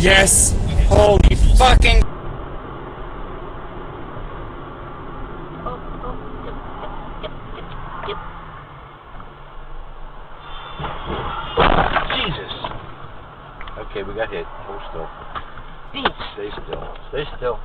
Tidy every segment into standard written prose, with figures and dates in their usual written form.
Yes! Holy fucking... Jesus! Okay, we got hit. Hold still. Stay still. Stay still.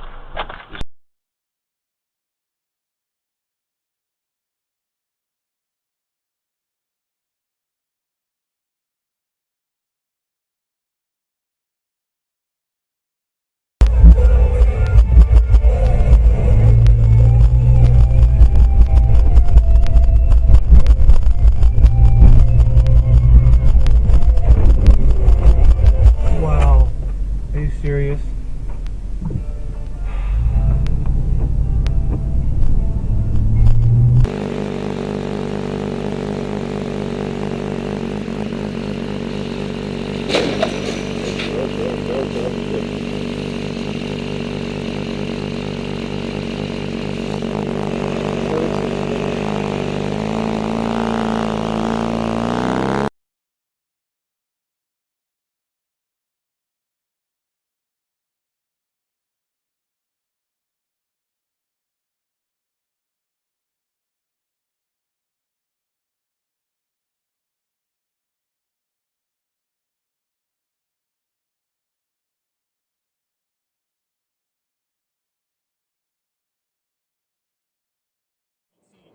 Wow. Are you serious?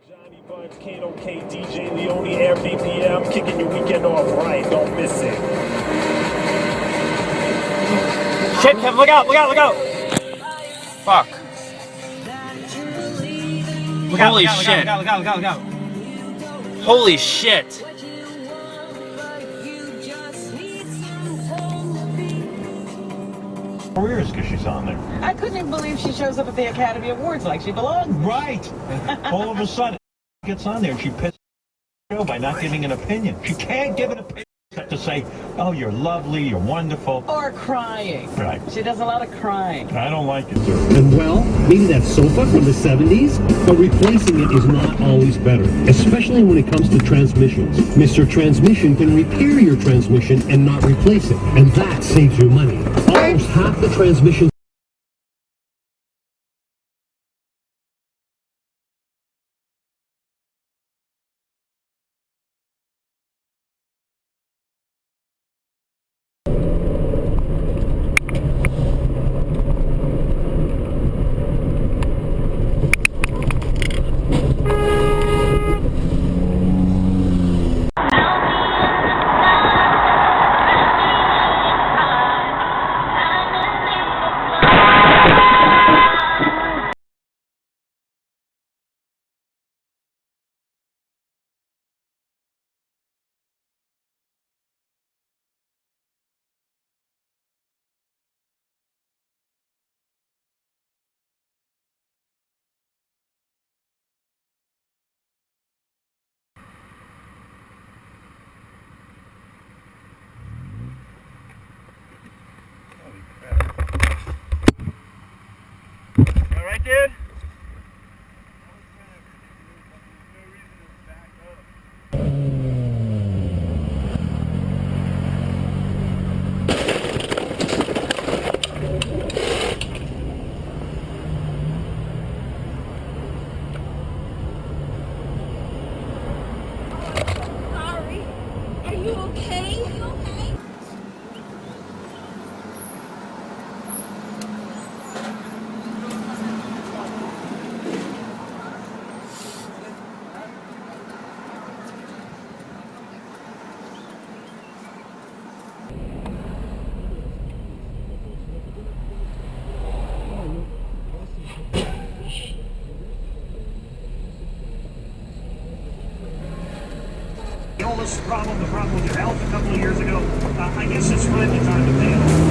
Johnny Buns, Kano K, DJ Leone, Air BPM, kicking your weekend off right, don't miss it. Shit, Kevin, look out, look out, look out! Fuck. Holy shit. Look out. Holy shit. Careers because she's on there. I couldn't even believe she shows up at the Academy Awards like she belongs. Right. All of a sudden, gets on there and she pisses the show by not giving an opinion. She can't give an opinion except to say, "Oh, you're lovely, you're wonderful." Or crying. Right. She does a lot of crying. I don't like it. And well, maybe that sofa from the 70s, but replacing it is not always better, especially when it comes to transmissions. Mr. Transmission can repair your transmission and not replace it, and that saves you money. Almost half the transmission All right, dude? Sorry. Are you okay? You okay? Illness problem, the problem with your health a couple of years ago, I guess it's finally time to pay it off.